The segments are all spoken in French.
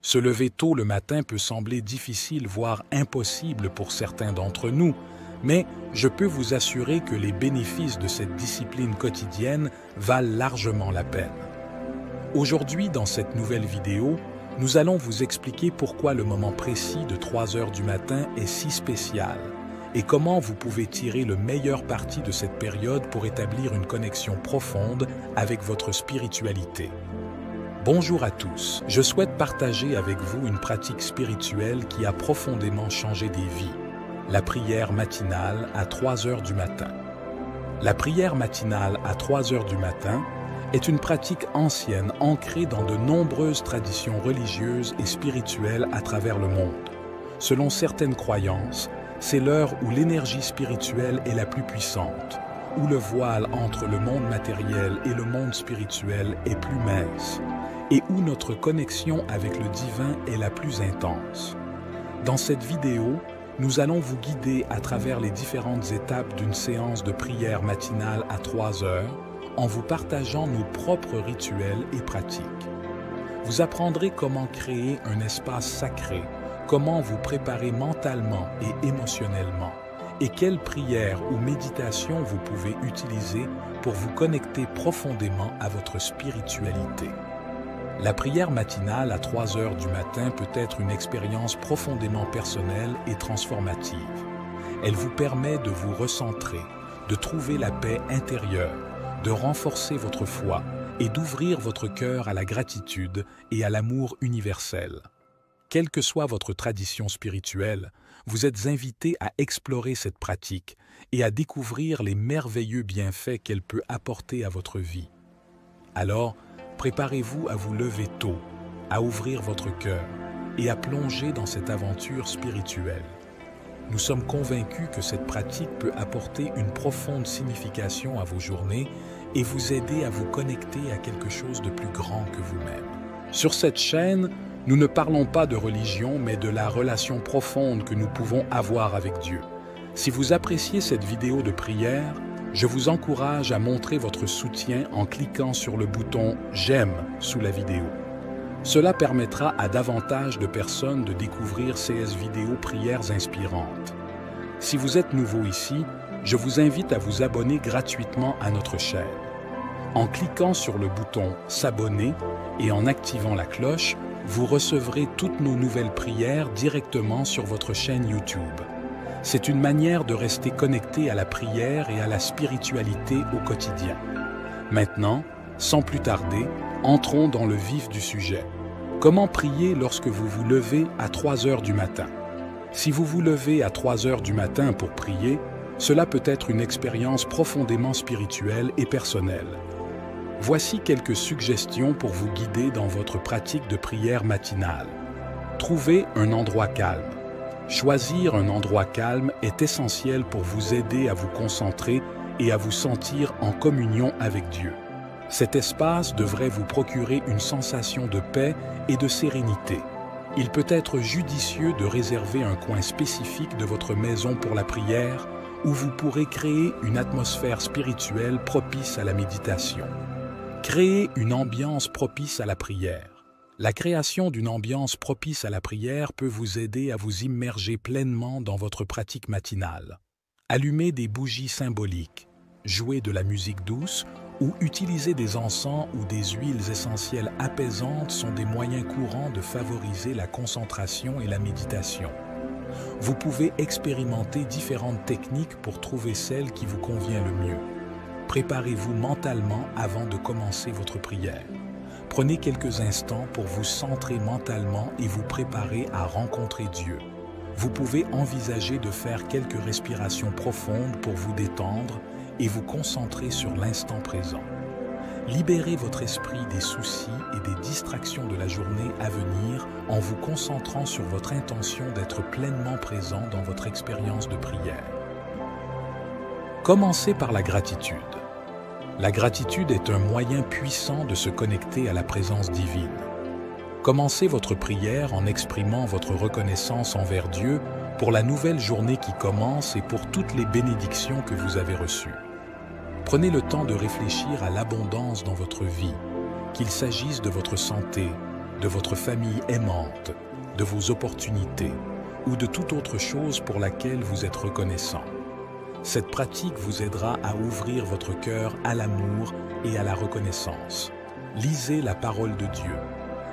Se lever tôt le matin peut sembler difficile, voire impossible pour certains d'entre nous, mais je peux vous assurer que les bénéfices de cette discipline quotidienne valent largement la peine. Aujourd'hui, dans cette nouvelle vidéo, nous allons vous expliquer pourquoi le moment précis de 3 heures du matin est si spécial et comment vous pouvez tirer le meilleur parti de cette période pour établir une connexion profonde avec votre spiritualité. Bonjour à tous, je souhaite partager avec vous une pratique spirituelle qui a profondément changé des vies, la prière matinale à 3 heures du matin. La prière matinale à 3 heures du matin est une pratique ancienne ancrée dans de nombreuses traditions religieuses et spirituelles à travers le monde. Selon certaines croyances, c'est l'heure où l'énergie spirituelle est la plus puissante, où le voile entre le monde matériel et le monde spirituel est plus mince, et où notre connexion avec le divin est la plus intense. Dans cette vidéo, nous allons vous guider à travers les différentes étapes d'une séance de prière matinale à 3 heures, en vous partageant nos propres rituels et pratiques. Vous apprendrez comment créer un espace sacré, comment vous préparer mentalement et émotionnellement, et quelles prières ou méditations vous pouvez utiliser pour vous connecter profondément à votre spiritualité. La prière matinale à 3 heures du matin peut être une expérience profondément personnelle et transformative. Elle vous permet de vous recentrer, de trouver la paix intérieure, de renforcer votre foi et d'ouvrir votre cœur à la gratitude et à l'amour universel. Quelle que soit votre tradition spirituelle, vous êtes invité à explorer cette pratique et à découvrir les merveilleux bienfaits qu'elle peut apporter à votre vie. Alors, préparez-vous à vous lever tôt, à ouvrir votre cœur et à plonger dans cette aventure spirituelle. Nous sommes convaincus que cette pratique peut apporter une profonde signification à vos journées et vous aider à vous connecter à quelque chose de plus grand que vous-même. Sur cette chaîne, nous ne parlons pas de religion, mais de la relation profonde que nous pouvons avoir avec Dieu. Si vous appréciez cette vidéo de prière, je vous encourage à montrer votre soutien en cliquant sur le bouton « J'aime » sous la vidéo. Cela permettra à davantage de personnes de découvrir CS Vidéo Prières Inspirantes. Si vous êtes nouveau ici, je vous invite à vous abonner gratuitement à notre chaîne. En cliquant sur le bouton « S'abonner » et en activant la cloche, vous recevrez toutes nos nouvelles prières directement sur votre chaîne YouTube. C'est une manière de rester connecté à la prière et à la spiritualité au quotidien. Maintenant, sans plus tarder, entrons dans le vif du sujet. Comment prier lorsque vous vous levez à 3 heures du matin? Si vous vous levez à 3 heures du matin pour prier, cela peut être une expérience profondément spirituelle et personnelle. Voici quelques suggestions pour vous guider dans votre pratique de prière matinale. Trouvez un endroit calme. Choisir un endroit calme est essentiel pour vous aider à vous concentrer et à vous sentir en communion avec Dieu. Cet espace devrait vous procurer une sensation de paix et de sérénité. Il peut être judicieux de réserver un coin spécifique de votre maison pour la prière, où vous pourrez créer une atmosphère spirituelle propice à la méditation. Créer une ambiance propice à la prière. La création d'une ambiance propice à la prière peut vous aider à vous immerger pleinement dans votre pratique matinale. Allumer des bougies symboliques, jouer de la musique douce ou utiliser des encens ou des huiles essentielles apaisantes sont des moyens courants de favoriser la concentration et la méditation. Vous pouvez expérimenter différentes techniques pour trouver celle qui vous convient le mieux. Préparez-vous mentalement avant de commencer votre prière. Prenez quelques instants pour vous centrer mentalement et vous préparer à rencontrer Dieu. Vous pouvez envisager de faire quelques respirations profondes pour vous détendre et vous concentrer sur l'instant présent. Libérez votre esprit des soucis et des distractions de la journée à venir en vous concentrant sur votre intention d'être pleinement présent dans votre expérience de prière. Commencez par la gratitude. La gratitude est un moyen puissant de se connecter à la présence divine. Commencez votre prière en exprimant votre reconnaissance envers Dieu pour la nouvelle journée qui commence et pour toutes les bénédictions que vous avez reçues. Prenez le temps de réfléchir à l'abondance dans votre vie, qu'il s'agisse de votre santé, de votre famille aimante, de vos opportunités ou de toute autre chose pour laquelle vous êtes reconnaissant. Cette pratique vous aidera à ouvrir votre cœur à l'amour et à la reconnaissance. Lisez la parole de Dieu.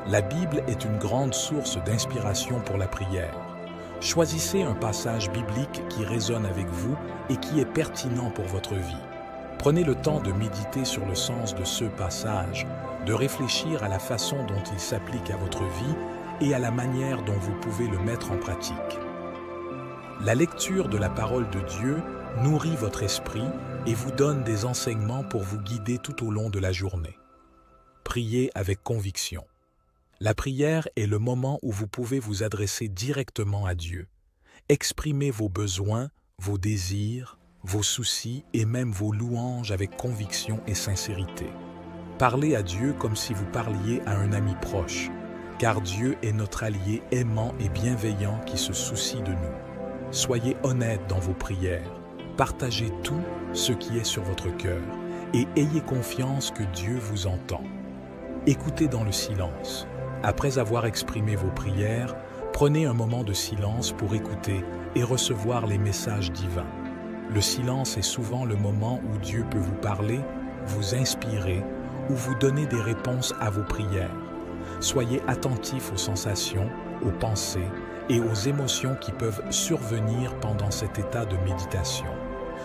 La Bible est une grande source d'inspiration pour la prière. Choisissez un passage biblique qui résonne avec vous et qui est pertinent pour votre vie. Prenez le temps de méditer sur le sens de ce passage, de réfléchir à la façon dont il s'applique à votre vie et à la manière dont vous pouvez le mettre en pratique. La lecture de la parole de Dieu nourrit votre esprit et vous donne des enseignements pour vous guider tout au long de la journée. Priez avec conviction. La prière est le moment où vous pouvez vous adresser directement à Dieu. Exprimez vos besoins, vos désirs, vos soucis et même vos louanges avec conviction et sincérité. Parlez à Dieu comme si vous parliez à un ami proche, car Dieu est notre allié aimant et bienveillant qui se soucie de nous. Soyez honnête dans vos prières, partagez tout ce qui est sur votre cœur et ayez confiance que Dieu vous entend. Écoutez dans le silence. Après avoir exprimé vos prières, prenez un moment de silence pour écouter et recevoir les messages divins. Le silence est souvent le moment où Dieu peut vous parler, vous inspirer ou vous donner des réponses à vos prières. Soyez attentifs aux sensations, aux pensées et aux émotions qui peuvent survenir pendant cet état de méditation.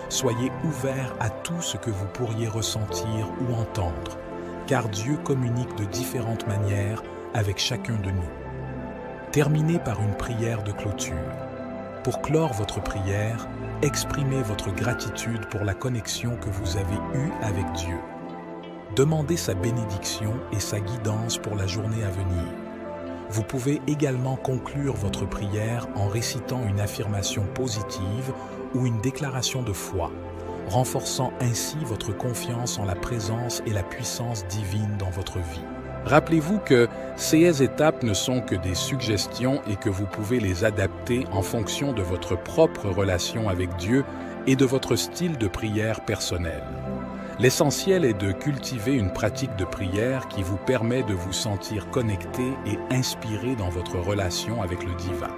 Soyez ouverts à tout ce que vous pourriez ressentir ou entendre, car Dieu communique de différentes manières avec chacun de nous. Terminez par une prière de clôture. Pour clore votre prière, exprimez votre gratitude pour la connexion que vous avez eue avec Dieu. Demandez sa bénédiction et sa guidance pour la journée à venir. Vous pouvez également conclure votre prière en récitant une affirmation positive ou une déclaration de foi, renforçant ainsi votre confiance en la présence et la puissance divine dans votre vie. Rappelez-vous que ces étapes ne sont que des suggestions et que vous pouvez les adapter en fonction de votre propre relation avec Dieu et de votre style de prière personnel. L'essentiel est de cultiver une pratique de prière qui vous permet de vous sentir connecté et inspiré dans votre relation avec le divin.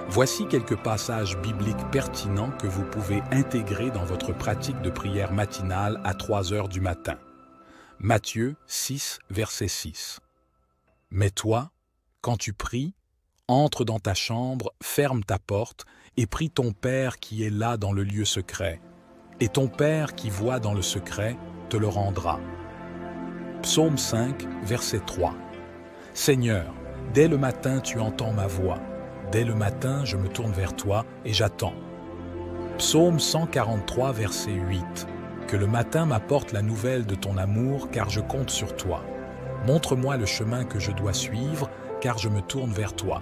Voici quelques passages bibliques pertinents que vous pouvez intégrer dans votre pratique de prière matinale à 3 heures du matin. Matthieu 6, verset 6. « Mais toi, quand tu pries, entre dans ta chambre, ferme ta porte et prie ton Père qui est là dans le lieu secret. Et ton Père qui voit dans le secret te le rendra. » Psaume 5, verset 3. « Seigneur, dès le matin tu entends ma voix. Dès le matin je me tourne vers toi et j'attends. » Psaume 143, verset 8. « Que le matin m'apporte la nouvelle de ton amour, car je compte sur toi. Montre-moi le chemin que je dois suivre, car je me tourne vers toi. »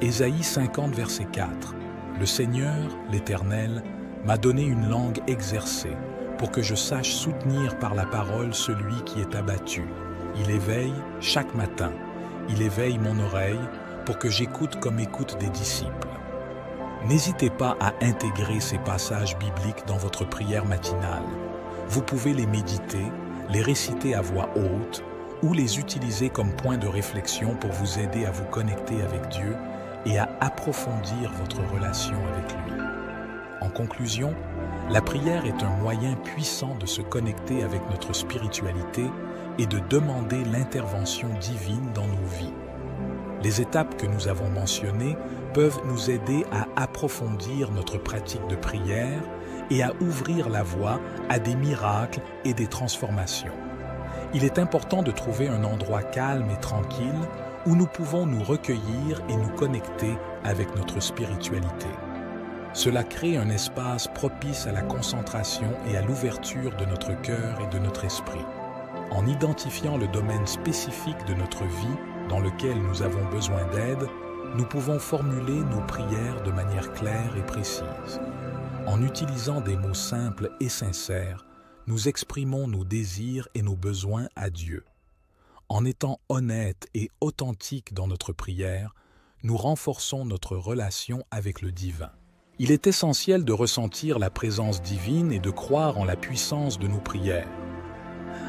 Ésaïe 50, verset 4. « Le Seigneur, l'Éternel, m'a donné une langue exercée, pour que je sache soutenir par la parole celui qui est abattu. Il éveille chaque matin, il éveille mon oreille, pour que j'écoute comme écoutent des disciples. » N'hésitez pas à intégrer ces passages bibliques dans votre prière matinale. Vous pouvez les méditer, les réciter à voix haute ou les utiliser comme point de réflexion pour vous aider à vous connecter avec Dieu et à approfondir votre relation avec lui. En conclusion, la prière est un moyen puissant de se connecter avec notre spiritualité et de demander l'intervention divine dans nos vies. Les étapes que nous avons mentionnées peuvent nous aider à approfondir notre pratique de prière et à ouvrir la voie à des miracles et des transformations. Il est important de trouver un endroit calme et tranquille où nous pouvons nous recueillir et nous connecter avec notre spiritualité. Cela crée un espace propice à la concentration et à l'ouverture de notre cœur et de notre esprit. En identifiant le domaine spécifique de notre vie dans lequel nous avons besoin d'aide, nous pouvons formuler nos prières de manière claire et précise. En utilisant des mots simples et sincères, nous exprimons nos désirs et nos besoins à Dieu. En étant honnêtes et authentiques dans notre prière, nous renforçons notre relation avec le divin. Il est essentiel de ressentir la présence divine et de croire en la puissance de nos prières.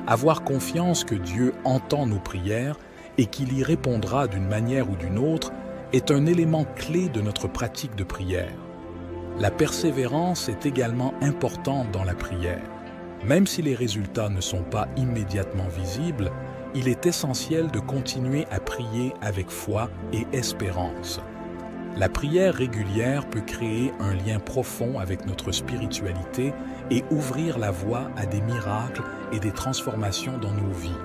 Avoir confiance que Dieu entend nos prières et qu'il y répondra d'une manière ou d'une autre est un élément clé de notre pratique de prière. La persévérance est également importante dans la prière. Même si les résultats ne sont pas immédiatement visibles, il est essentiel de continuer à prier avec foi et espérance. La prière régulière peut créer un lien profond avec notre spiritualité et ouvrir la voie à des miracles et des transformations dans nos vies.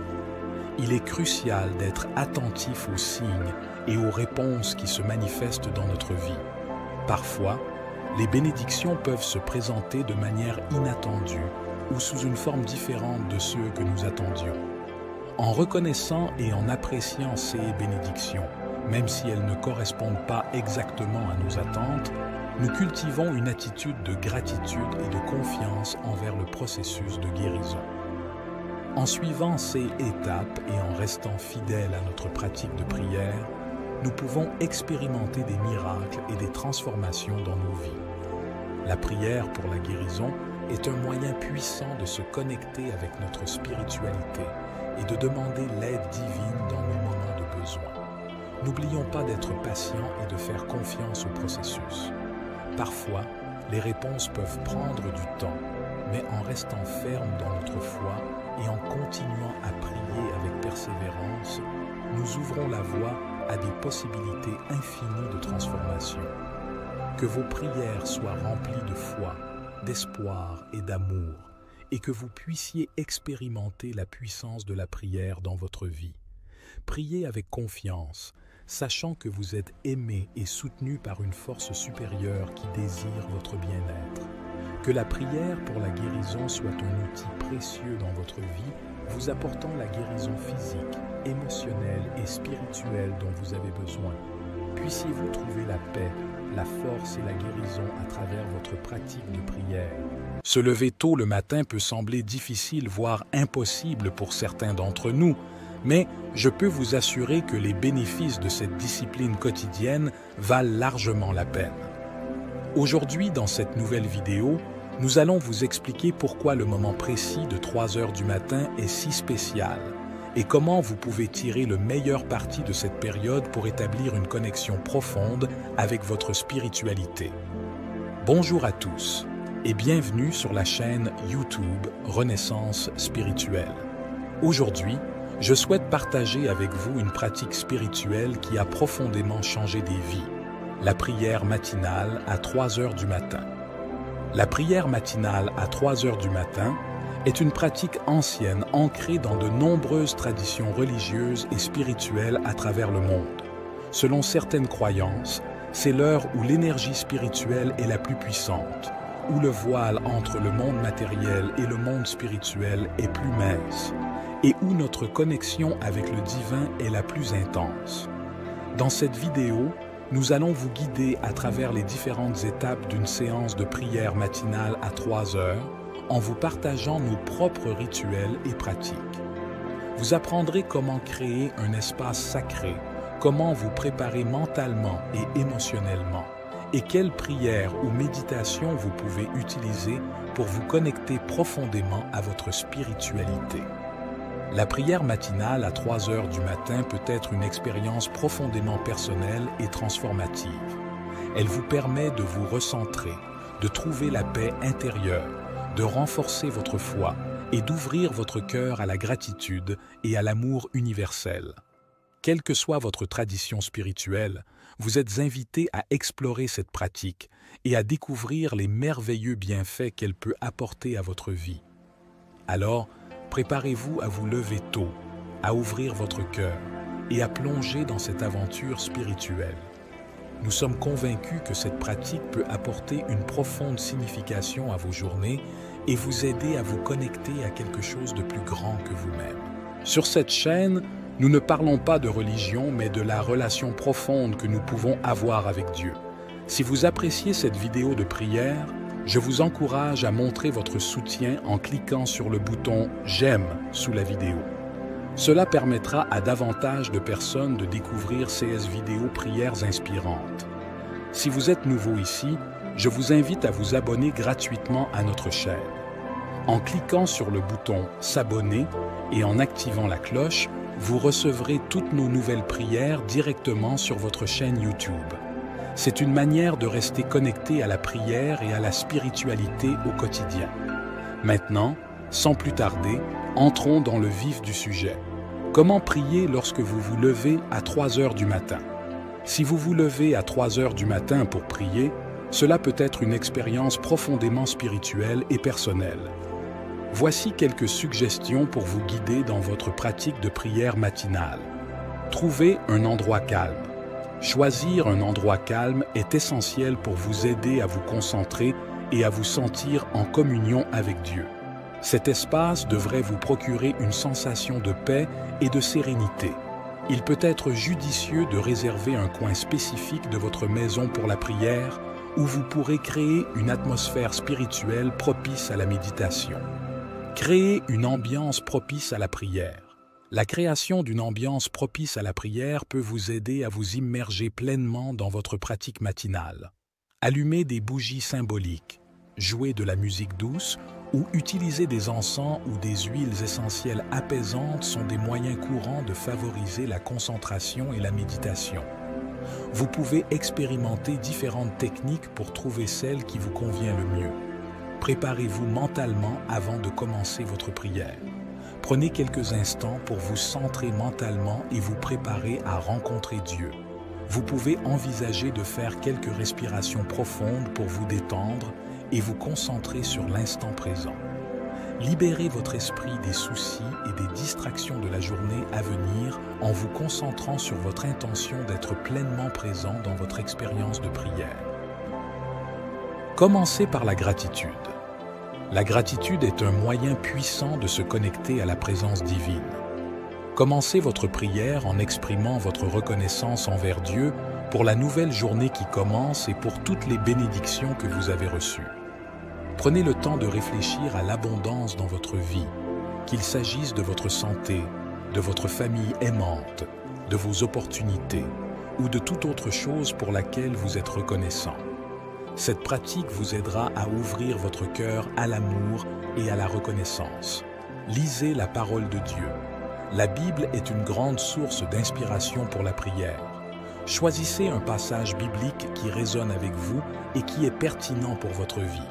Il est crucial d'être attentif aux signes et aux réponses qui se manifestent dans notre vie. Parfois, les bénédictions peuvent se présenter de manière inattendue ou sous une forme différente de ceux que nous attendions. En reconnaissant et en appréciant ces bénédictions, même si elles ne correspondent pas exactement à nos attentes, nous cultivons une attitude de gratitude et de confiance envers le processus de guérison. En suivant ces étapes et en restant fidèles à notre pratique de prière, nous pouvons expérimenter des miracles et des transformations dans nos vies. La prière pour la guérison est un moyen puissant de se connecter avec notre spiritualité et de demander l'aide divine dans nos moments de besoin. N'oublions pas d'être patients et de faire confiance au processus. Parfois, les réponses peuvent prendre du temps, mais en restant fermes dans notre foi et en continuant à prier avec persévérance, nous ouvrons la voie à des possibilités infinies de transformation. Que vos prières soient remplies de foi, d'espoir et d'amour, et que vous puissiez expérimenter la puissance de la prière dans votre vie. Priez avec confiance, sachant que vous êtes aimé et soutenu par une force supérieure qui désire votre bien-être. Que la prière pour la guérison soit un outil précieux dans votre vie, vous apportant la guérison physique, émotionnelle et spirituelle dont vous avez besoin. Puissiez-vous trouver la paix, la force et la guérison à travers votre pratique de prière. Se lever tôt le matin peut sembler difficile, voire impossible pour certains d'entre nous, mais je peux vous assurer que les bénéfices de cette discipline quotidienne valent largement la peine. Aujourd'hui, dans cette nouvelle vidéo, nous allons vous expliquer pourquoi le moment précis de 3 heures du matin est si spécial et comment vous pouvez tirer le meilleur parti de cette période pour établir une connexion profonde avec votre spiritualité. Bonjour à tous et bienvenue sur la chaîne YouTube Renaissance Spirituelle. Aujourd'hui, je souhaite partager avec vous une pratique spirituelle qui a profondément changé des vies, la prière matinale à 3 heures du matin. La prière matinale à 3 heures du matin est une pratique ancienne ancrée dans de nombreuses traditions religieuses et spirituelles à travers le monde. Selon certaines croyances, c'est l'heure où l'énergie spirituelle est la plus puissante, où le voile entre le monde matériel et le monde spirituel est plus mince, et où notre connexion avec le divin est la plus intense. Dans cette vidéo, nous allons vous guider à travers les différentes étapes d'une séance de prière matinale à 3 heures en vous partageant nos propres rituels et pratiques. Vous apprendrez comment créer un espace sacré, comment vous préparer mentalement et émotionnellement, et quelles prières ou méditations vous pouvez utiliser pour vous connecter profondément à votre spiritualité. La prière matinale à 3 heures du matin peut être une expérience profondément personnelle et transformative. Elle vous permet de vous recentrer, de trouver la paix intérieure, de renforcer votre foi et d'ouvrir votre cœur à la gratitude et à l'amour universel. Quelle que soit votre tradition spirituelle, vous êtes invité à explorer cette pratique et à découvrir les merveilleux bienfaits qu'elle peut apporter à votre vie. Alors, préparez-vous à vous lever tôt, à ouvrir votre cœur et à plonger dans cette aventure spirituelle. Nous sommes convaincus que cette pratique peut apporter une profonde signification à vos journées et vous aider à vous connecter à quelque chose de plus grand que vous-même. Sur cette chaîne, nous ne parlons pas de religion, mais de la relation profonde que nous pouvons avoir avec Dieu. Si vous appréciez cette vidéo de prière, je vous encourage à montrer votre soutien en cliquant sur le bouton « J'aime » sous la vidéo. Cela permettra à davantage de personnes de découvrir CS Vidéo Prières Inspirantes. Si vous êtes nouveau ici, je vous invite à vous abonner gratuitement à notre chaîne. En cliquant sur le bouton « S'abonner » et en activant la cloche, vous recevrez toutes nos nouvelles prières directement sur votre chaîne YouTube. C'est une manière de rester connecté à la prière et à la spiritualité au quotidien. Maintenant, sans plus tarder, entrons dans le vif du sujet. Comment prier lorsque vous vous levez à 3 heures du matin? Si vous vous levez à 3 heures du matin pour prier, cela peut être une expérience profondément spirituelle et personnelle. Voici quelques suggestions pour vous guider dans votre pratique de prière matinale. Trouvez un endroit calme. Choisir un endroit calme est essentiel pour vous aider à vous concentrer et à vous sentir en communion avec Dieu. Cet espace devrait vous procurer une sensation de paix et de sérénité. Il peut être judicieux de réserver un coin spécifique de votre maison pour la prière, où vous pourrez créer une atmosphère spirituelle propice à la méditation. Créer une ambiance propice à la prière. La création d'une ambiance propice à la prière peut vous aider à vous immerger pleinement dans votre pratique matinale. Allumer des bougies symboliques, jouer de la musique douce ou utiliser des encens ou des huiles essentielles apaisantes sont des moyens courants de favoriser la concentration et la méditation. Vous pouvez expérimenter différentes techniques pour trouver celle qui vous convient le mieux. Préparez-vous mentalement avant de commencer votre prière. Prenez quelques instants pour vous centrer mentalement et vous préparer à rencontrer Dieu. Vous pouvez envisager de faire quelques respirations profondes pour vous détendre et vous concentrer sur l'instant présent. Libérez votre esprit des soucis et des distractions de la journée à venir en vous concentrant sur votre intention d'être pleinement présent dans votre expérience de prière. Commencez par la gratitude. La gratitude est un moyen puissant de se connecter à la présence divine. Commencez votre prière en exprimant votre reconnaissance envers Dieu pour la nouvelle journée qui commence et pour toutes les bénédictions que vous avez reçues. Prenez le temps de réfléchir à l'abondance dans votre vie, qu'il s'agisse de votre santé, de votre famille aimante, de vos opportunités ou de toute autre chose pour laquelle vous êtes reconnaissant. Cette pratique vous aidera à ouvrir votre cœur à l'amour et à la reconnaissance. Lisez la parole de Dieu. La Bible est une grande source d'inspiration pour la prière. Choisissez un passage biblique qui résonne avec vous et qui est pertinent pour votre vie.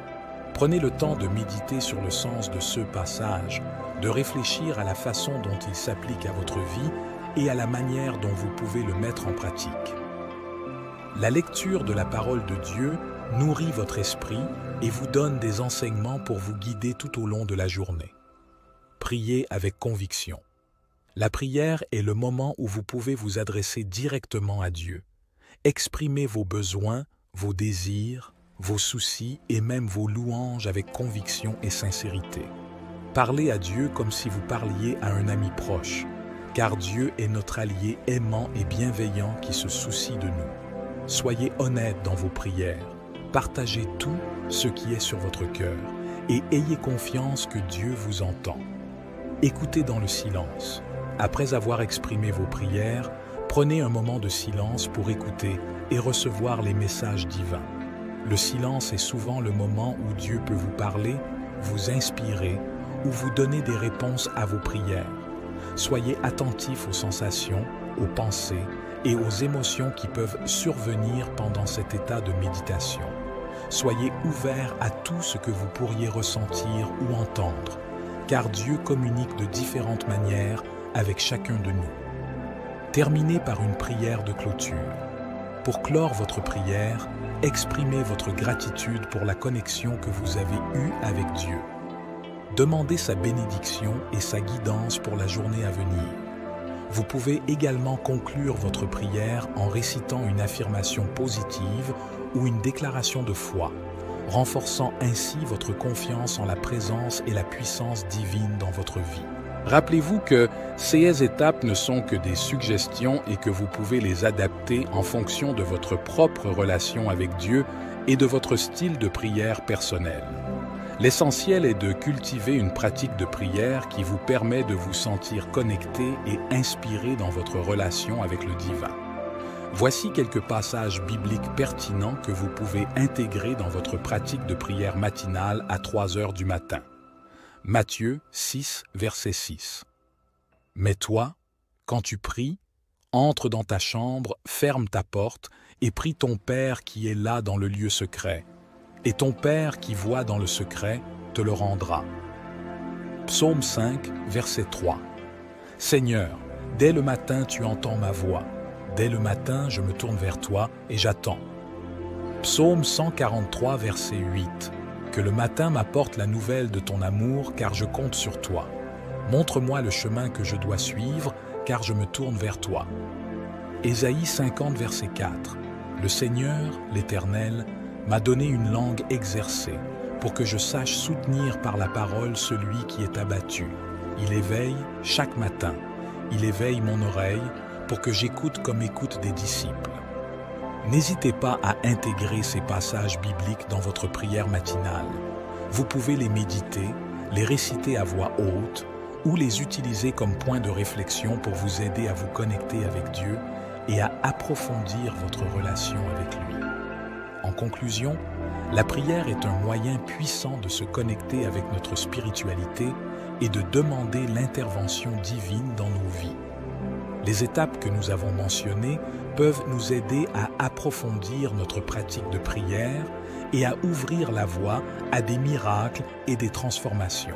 Prenez le temps de méditer sur le sens de ce passage, de réfléchir à la façon dont il s'applique à votre vie et à la manière dont vous pouvez le mettre en pratique. La lecture de la parole de Dieu nourrit votre esprit et vous donne des enseignements pour vous guider tout au long de la journée. Priez avec conviction. La prière est le moment où vous pouvez vous adresser directement à Dieu. Exprimez vos besoins, vos désirs, vos soucis et même vos louanges avec conviction et sincérité. Parlez à Dieu comme si vous parliez à un ami proche, car Dieu est notre allié aimant et bienveillant qui se soucie de nous. Soyez honnête dans vos prières. Partagez tout ce qui est sur votre cœur et ayez confiance que Dieu vous entend. Écoutez dans le silence. Après avoir exprimé vos prières, prenez un moment de silence pour écouter et recevoir les messages divins. Le silence est souvent le moment où Dieu peut vous parler, vous inspirer ou vous donner des réponses à vos prières. Soyez attentifs aux sensations, aux pensées et aux émotions qui peuvent survenir pendant cet état de méditation. Soyez ouverts à tout ce que vous pourriez ressentir ou entendre, car Dieu communique de différentes manières avec chacun de nous. Terminez par une prière de clôture. Pour clore votre prière, exprimez votre gratitude pour la connexion que vous avez eue avec Dieu. Demandez sa bénédiction et sa guidance pour la journée à venir. Vous pouvez également conclure votre prière en récitant une affirmation positive ou une déclaration de foi, renforçant ainsi votre confiance en la présence et la puissance divine dans votre vie. Rappelez-vous que ces étapes ne sont que des suggestions et que vous pouvez les adapter en fonction de votre propre relation avec Dieu et de votre style de prière personnel. L'essentiel est de cultiver une pratique de prière qui vous permet de vous sentir connecté et inspiré dans votre relation avec le divin. Voici quelques passages bibliques pertinents que vous pouvez intégrer dans votre pratique de prière matinale à 3 heures du matin. Matthieu 6, verset 6. « Mais toi, Quand tu pries, entre dans ta chambre, ferme ta porte et prie ton Père qui est là dans le lieu secret. Et ton Père qui voit dans le secret te le rendra. Psaume 5, verset 3. Seigneur, dès le matin tu entends ma voix. Dès le matin je me tourne vers toi et j'attends. Psaume 143, verset 8. Que le matin m'apporte la nouvelle de ton amour, car je compte sur toi. Montre-moi le chemin que je dois suivre, car je me tourne vers toi. Ésaïe 50, verset 4. Le Seigneur, l'Éternel, m'a donné une langue exercée, pour que je sache soutenir par la parole celui qui est abattu. Il éveille chaque matin. Il éveille mon oreille, pour que j'écoute comme écoutent des disciples. N'hésitez pas à intégrer ces passages bibliques dans votre prière matinale. Vous pouvez les méditer, les réciter à voix haute ou les utiliser comme point de réflexion pour vous aider à vous connecter avec Dieu et à approfondir votre relation avec lui. En conclusion, la prière est un moyen puissant de se connecter avec notre spiritualité et de demander l'intervention divine dans nos vies. Les étapes que nous avons mentionnées peuvent nous aider à approfondir notre pratique de prière et à ouvrir la voie à des miracles et des transformations.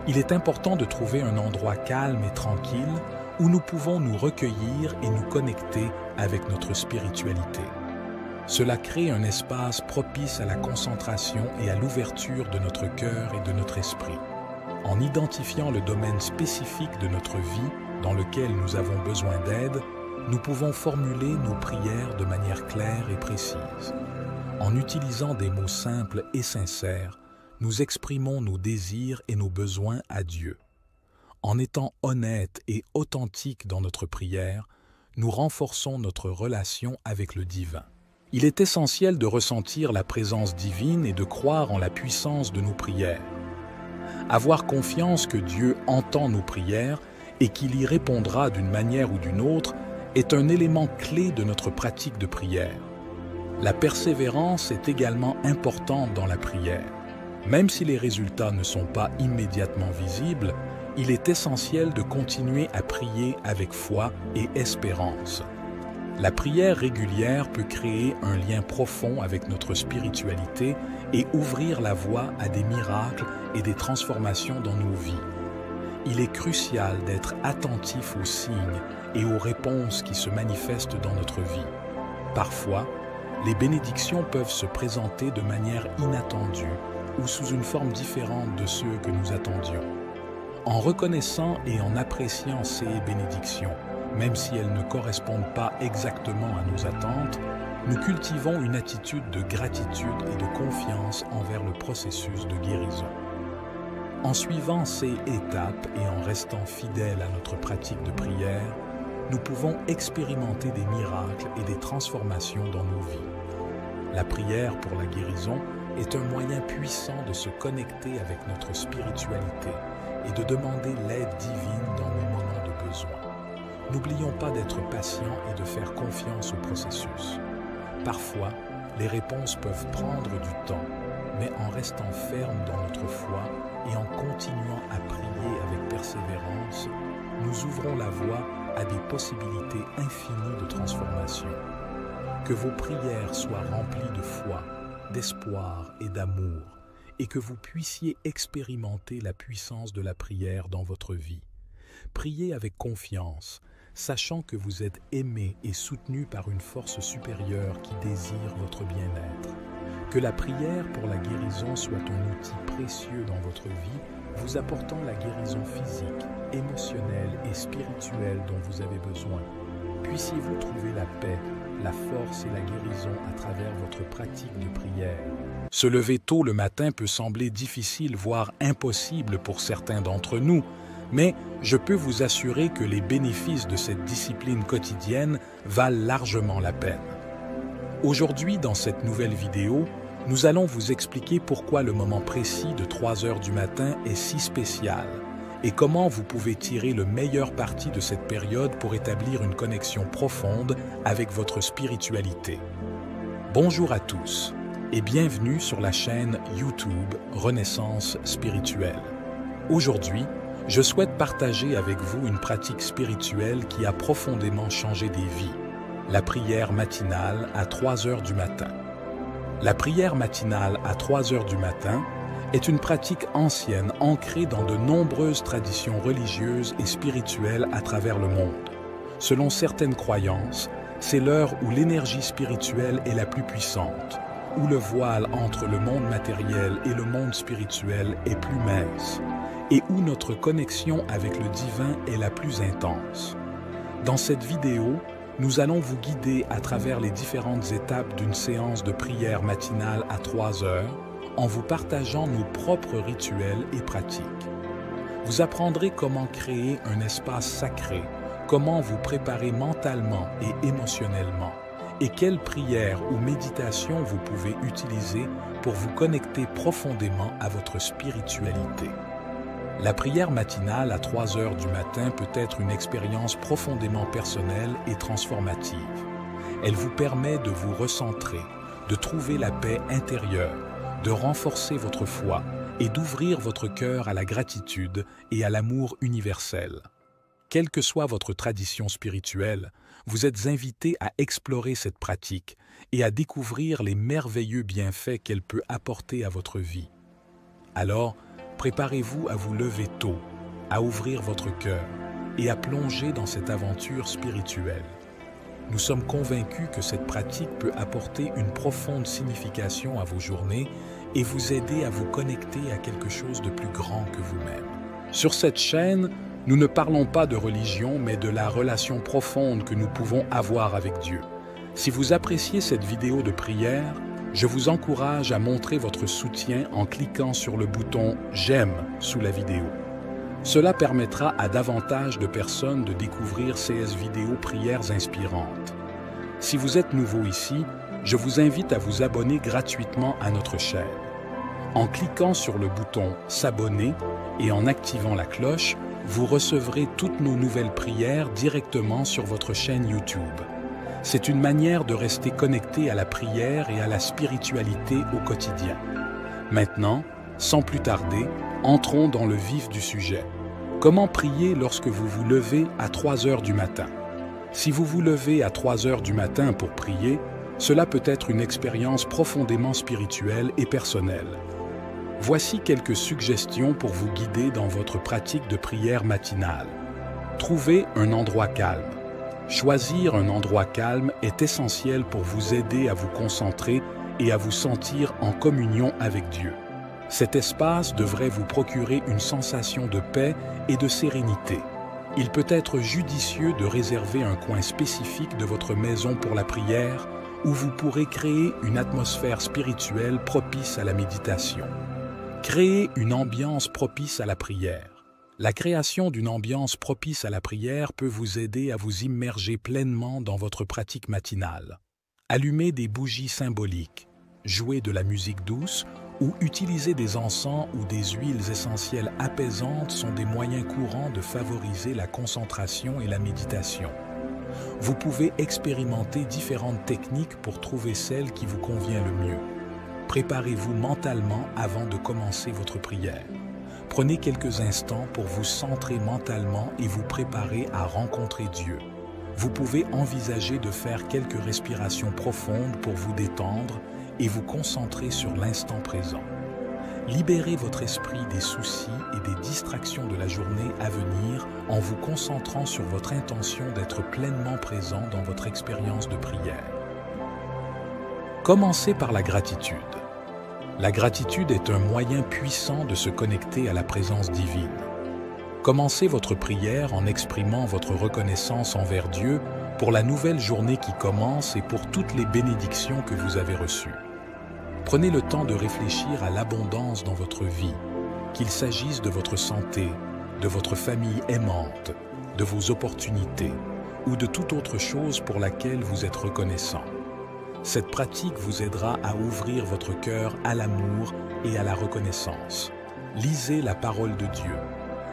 Il est important de trouver un endroit calme et tranquille où nous pouvons nous recueillir et nous connecter avec notre spiritualité. Cela crée un espace propice à la concentration et à l'ouverture de notre cœur et de notre esprit. En identifiant le domaine spécifique de notre vie dans lequel nous avons besoin d'aide, nous pouvons formuler nos prières de manière claire et précise. En utilisant des mots simples et sincères, nous exprimons nos désirs et nos besoins à Dieu. En étant honnêtes et authentiques dans notre prière, nous renforçons notre relation avec le divin. Il est essentiel de ressentir la présence divine et de croire en la puissance de nos prières. Avoir confiance que Dieu entend nos prières et qu'il y répondra d'une manière ou d'une autre est un élément clé de notre pratique de prière. La persévérance est également importante dans la prière. Même si les résultats ne sont pas immédiatement visibles, il est essentiel de continuer à prier avec foi et espérance. La prière régulière peut créer un lien profond avec notre spiritualité et ouvrir la voie à des miracles et des transformations dans nos vies. Il est crucial d'être attentif aux signes et aux réponses qui se manifestent dans notre vie. Parfois, les bénédictions peuvent se présenter de manière inattendue ou sous une forme différente de ceux que nous attendions. En reconnaissant et en appréciant ces bénédictions, même si elles ne correspondent pas exactement à nos attentes, nous cultivons une attitude de gratitude et de confiance envers le processus de guérison. En suivant ces étapes et en restant fidèles à notre pratique de prière, nous pouvons expérimenter des miracles et des transformations dans nos vies. La prière pour la guérison est un moyen puissant de se connecter avec notre spiritualité et de demander l'aide divine dans nos moments de besoin. N'oublions pas d'être patients et de faire confiance au processus. Parfois, les réponses peuvent prendre du temps, mais en restant fermes dans notre foi et en continuant à prier avec persévérance, nous ouvrons la voie à des possibilités infinies de transformation. Que vos prières soient remplies de foi, d'espoir et d'amour, et que vous puissiez expérimenter la puissance de la prière dans votre vie. Priez avec confiance, sachant que vous êtes aimé et soutenu par une force supérieure qui désire votre bien-être. Que la prière pour la guérison soit un outil précieux dans votre vie, vous apportant la guérison physique, émotionnelle et spirituelle dont vous avez besoin. Puissiez-vous trouver la paix, la force et la guérison à travers votre pratique de prière. Se lever tôt le matin peut sembler difficile, voire impossible pour certains d'entre nous, mais je peux vous assurer que les bénéfices de cette discipline quotidienne valent largement la peine. Aujourd'hui, dans cette nouvelle vidéo, nous allons vous expliquer pourquoi le moment précis de 3 heures du matin est si spécial et comment vous pouvez tirer le meilleur parti de cette période pour établir une connexion profonde avec votre spiritualité. Bonjour à tous et bienvenue sur la chaîne YouTube Renaissance Spirituelle. Aujourd'hui, je souhaite partager avec vous une pratique spirituelle qui a profondément changé des vies, la prière matinale à 3 heures du matin. La prière matinale à 3 heures du matin est une pratique ancienne ancrée dans de nombreuses traditions religieuses et spirituelles à travers le monde. Selon certaines croyances, c'est l'heure où l'énergie spirituelle est la plus puissante, où le voile entre le monde matériel et le monde spirituel est plus mince, et où notre connexion avec le divin est la plus intense. Dans cette vidéo, nous allons vous guider à travers les différentes étapes d'une séance de prière matinale à 3 heures, en vous partageant nos propres rituels et pratiques. Vous apprendrez comment créer un espace sacré, comment vous préparer mentalement et émotionnellement, et quelles prières ou méditations vous pouvez utiliser pour vous connecter profondément à votre spiritualité. La prière matinale à 3 heures du matin peut être une expérience profondément personnelle et transformative. Elle vous permet de vous recentrer, de trouver la paix intérieure, de renforcer votre foi et d'ouvrir votre cœur à la gratitude et à l'amour universel. Quelle que soit votre tradition spirituelle, vous êtes invité à explorer cette pratique et à découvrir les merveilleux bienfaits qu'elle peut apporter à votre vie. Alors, préparez-vous à vous lever tôt, à ouvrir votre cœur et à plonger dans cette aventure spirituelle. Nous sommes convaincus que cette pratique peut apporter une profonde signification à vos journées et vous aider à vous connecter à quelque chose de plus grand que vous-même. Sur cette chaîne, nous ne parlons pas de religion, mais de la relation profonde que nous pouvons avoir avec Dieu. Si vous appréciez cette vidéo de prière, je vous encourage à montrer votre soutien en cliquant sur le bouton « J'aime » sous la vidéo. Cela permettra à davantage de personnes de découvrir ces vidéos prières inspirantes. Si vous êtes nouveau ici, je vous invite à vous abonner gratuitement à notre chaîne. En cliquant sur le bouton « S'abonner » et en activant la cloche, vous recevrez toutes nos nouvelles prières directement sur votre chaîne YouTube. C'est une manière de rester connecté à la prière et à la spiritualité au quotidien. Maintenant, sans plus tarder, entrons dans le vif du sujet. Comment prier lorsque vous vous levez à 3 heures du matin? Si vous vous levez à 3 heures du matin pour prier, cela peut être une expérience profondément spirituelle et personnelle. Voici quelques suggestions pour vous guider dans votre pratique de prière matinale. Trouvez un endroit calme. Choisir un endroit calme est essentiel pour vous aider à vous concentrer et à vous sentir en communion avec Dieu. Cet espace devrait vous procurer une sensation de paix et de sérénité. Il peut être judicieux de réserver un coin spécifique de votre maison pour la prière, où vous pourrez créer une atmosphère spirituelle propice à la méditation. Créez une ambiance propice à la prière. La création d'une ambiance propice à la prière peut vous aider à vous immerger pleinement dans votre pratique matinale. Allumez des bougies symboliques, jouez de la musique douce ou utiliser des encens ou des huiles essentielles apaisantes sont des moyens courants de favoriser la concentration et la méditation. Vous pouvez expérimenter différentes techniques pour trouver celle qui vous convient le mieux. Préparez-vous mentalement avant de commencer votre prière. Prenez quelques instants pour vous centrer mentalement et vous préparer à rencontrer Dieu. Vous pouvez envisager de faire quelques respirations profondes pour vous détendre et vous concentrer sur l'instant présent. Libérez votre esprit des soucis et des distractions de la journée à venir en vous concentrant sur votre intention d'être pleinement présent dans votre expérience de prière. Commencez par la gratitude. La gratitude est un moyen puissant de se connecter à la présence divine. Commencez votre prière en exprimant votre reconnaissance envers Dieu pour la nouvelle journée qui commence et pour toutes les bénédictions que vous avez reçues. Prenez le temps de réfléchir à l'abondance dans votre vie, qu'il s'agisse de votre santé, de votre famille aimante, de vos opportunités ou de toute autre chose pour laquelle vous êtes reconnaissant. Cette pratique vous aidera à ouvrir votre cœur à l'amour et à la reconnaissance. Lisez la parole de Dieu.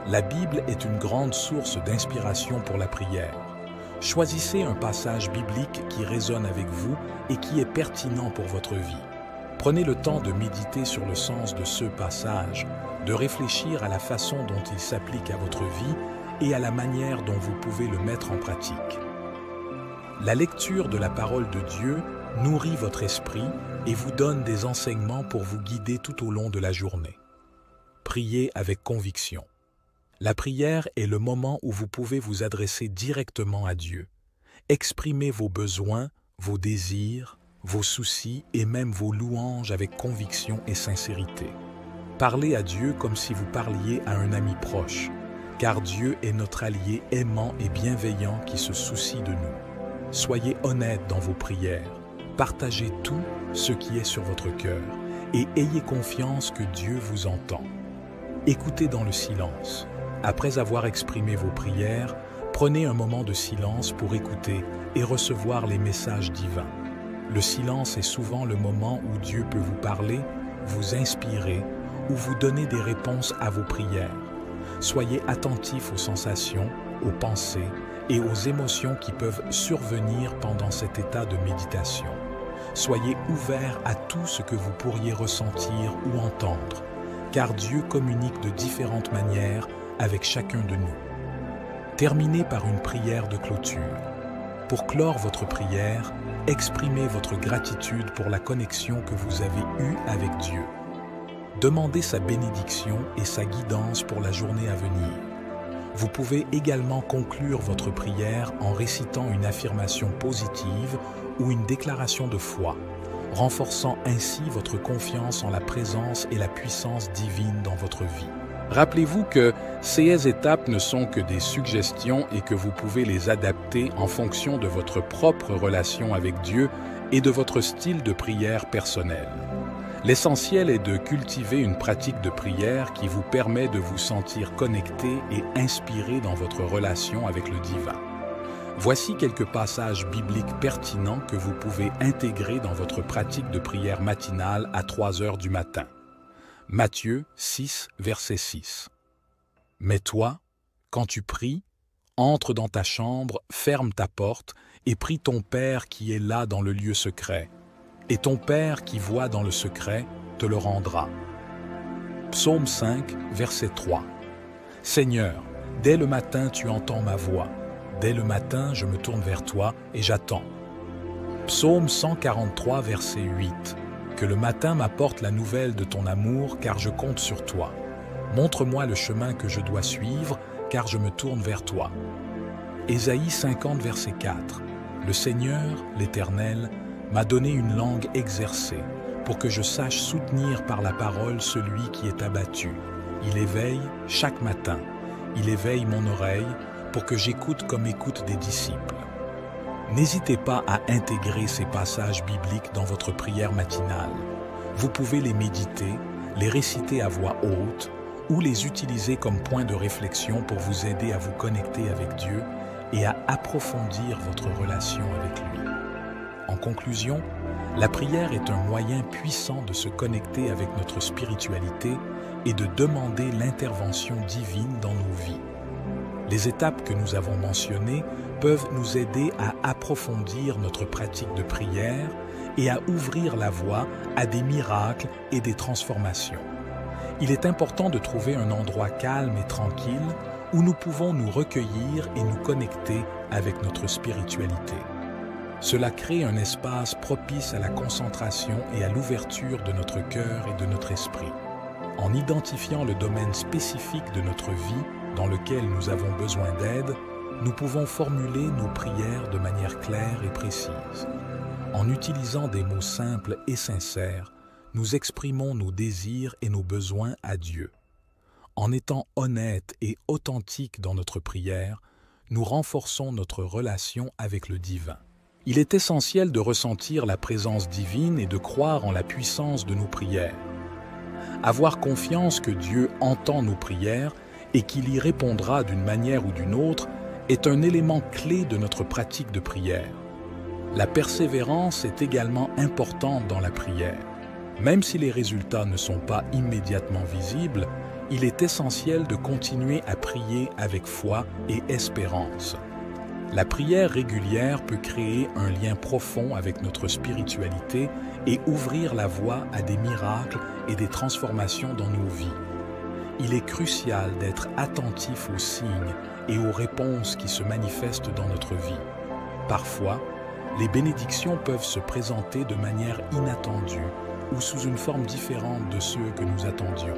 La Bible est une grande source d'inspiration pour la prière. Choisissez un passage biblique qui résonne avec vous et qui est pertinent pour votre vie. Prenez le temps de méditer sur le sens de ce passage de réfléchir à la façon dont il s'applique à votre vie et à la manière dont vous pouvez le mettre en pratique. La lecture de la parole de Dieu nourrit votre esprit et vous donne des enseignements pour vous guider tout au long de la journée. Priez avec conviction. La prière est le moment où vous pouvez vous adresser directement à Dieu. Exprimez vos besoins, vos désirs, vos soucis et même vos louanges avec conviction et sincérité. Parlez à Dieu comme si vous parliez à un ami proche, car Dieu est notre allié aimant et bienveillant qui se soucie de nous. Soyez honnête dans vos prières, partagez tout ce qui est sur votre cœur et ayez confiance que Dieu vous entend. Écoutez dans le silence. Après avoir exprimé vos prières, prenez un moment de silence pour écouter et recevoir les messages divins. Le silence est souvent le moment où Dieu peut vous parler, vous inspirer ou vous donner des réponses à vos prières. Soyez attentifs aux sensations, aux pensées et aux émotions qui peuvent survenir pendant cet état de méditation. Soyez ouverts à tout ce que vous pourriez ressentir ou entendre, car Dieu communique de différentes manières avec chacun de nous. Terminez par une prière de clôture. Pour clore votre prière, exprimez votre gratitude pour la connexion que vous avez eue avec Dieu. Demandez sa bénédiction et sa guidance pour la journée à venir. Vous pouvez également conclure votre prière en récitant une affirmation positive ou une déclaration de foi, renforçant ainsi votre confiance en la présence et la puissance divine dans votre vie. Rappelez-vous que ces étapes ne sont que des suggestions et que vous pouvez les adapter en fonction de votre propre relation avec Dieu et de votre style de prière personnel. L'essentiel est de cultiver une pratique de prière qui vous permet de vous sentir connecté et inspiré dans votre relation avec le divin. Voici quelques passages bibliques pertinents que vous pouvez intégrer dans votre pratique de prière matinale à 3 heures du matin. Matthieu 6, verset 6. « Mais toi, quand tu pries, entre dans ta chambre, ferme ta porte et prie ton Père qui est là dans le lieu secret. Et ton Père qui voit dans le secret te le rendra. » Psaume 5, verset 3. « Seigneur, dès le matin tu entends ma voix. Dès le matin je me tourne vers toi et j'attends. » Psaume 143, verset 8. Que le matin m'apporte la nouvelle de ton amour, car je compte sur toi. Montre-moi le chemin que je dois suivre, car je me tourne vers toi. Ésaïe 50, verset 4. Le Seigneur, l'Éternel, m'a donné une langue exercée, pour que je sache soutenir par la parole celui qui est abattu. Il éveille chaque matin. Il éveille mon oreille, pour que j'écoute comme écoutent des disciples. N'hésitez pas à intégrer ces passages bibliques dans votre prière matinale. Vous pouvez les méditer, les réciter à voix haute ou les utiliser comme point de réflexion pour vous aider à vous connecter avec Dieu et à approfondir votre relation avec lui. En conclusion, la prière est un moyen puissant de se connecter avec notre spiritualité et de demander l'intervention divine dans nos vies. Les étapes que nous avons mentionnées peuvent nous aider à approfondir notre pratique de prière et à ouvrir la voie à des miracles et des transformations. Il est important de trouver un endroit calme et tranquille où nous pouvons nous recueillir et nous connecter avec notre spiritualité. Cela crée un espace propice à la concentration et à l'ouverture de notre cœur et de notre esprit. En identifiant le domaine spécifique de notre vie dans lequel nous avons besoin d'aide, nous pouvons formuler nos prières de manière claire et précise. En utilisant des mots simples et sincères, nous exprimons nos désirs et nos besoins à Dieu. En étant honnêtes et authentiques dans notre prière, nous renforçons notre relation avec le divin. Il est essentiel de ressentir la présence divine et de croire en la puissance de nos prières. Avoir confiance que Dieu entend nos prières et qu'il y répondra d'une manière ou d'une autre est un élément clé de notre pratique de prière. La persévérance est également importante dans la prière. Même si les résultats ne sont pas immédiatement visibles, il est essentiel de continuer à prier avec foi et espérance. La prière régulière peut créer un lien profond avec notre spiritualité et ouvrir la voie à des miracles et des transformations dans nos vies. Il est crucial d'être attentif aux signes et aux réponses qui se manifestent dans notre vie. Parfois, les bénédictions peuvent se présenter de manière inattendue ou sous une forme différente de ceux que nous attendions.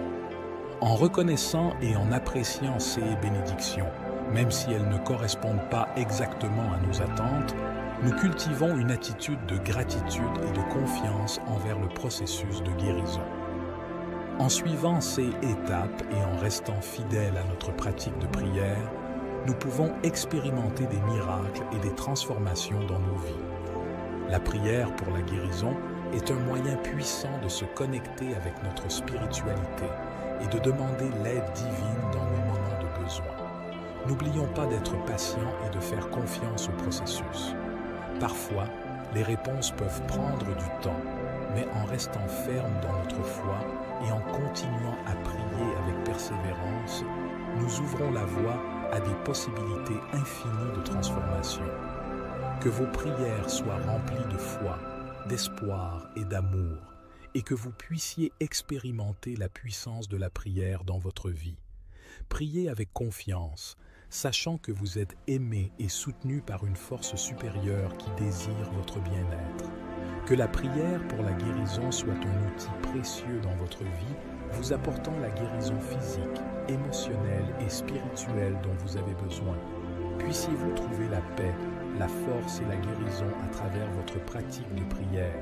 En reconnaissant et en appréciant ces bénédictions, même si elles ne correspondent pas exactement à nos attentes, nous cultivons une attitude de gratitude et de confiance envers le processus de guérison. En suivant ces étapes et en restant fidèles à notre pratique de prière, nous pouvons expérimenter des miracles et des transformations dans nos vies. La prière pour la guérison est un moyen puissant de se connecter avec notre spiritualité et de demander l'aide divine dans nos moments de besoin. N'oublions pas d'être patients et de faire confiance au processus. Parfois, les réponses peuvent prendre du temps, mais en restant fermes dans notre foi et en continuant à prier avec persévérance, nous ouvrons la voie à des possibilités infinies de transformation. Que vos prières soient remplies de foi, d'espoir et d'amour, et que vous puissiez expérimenter la puissance de la prière dans votre vie. Priez avec confiance, sachant que vous êtes aimé et soutenu par une force supérieure qui désire votre bien-être. Que la prière pour la guérison soit un outil précieux dans votre vie, vous apportant la guérison physique, émotionnelle et spirituelle dont vous avez besoin. Puissiez-vous trouver la paix, la force et la guérison à travers votre pratique de prière.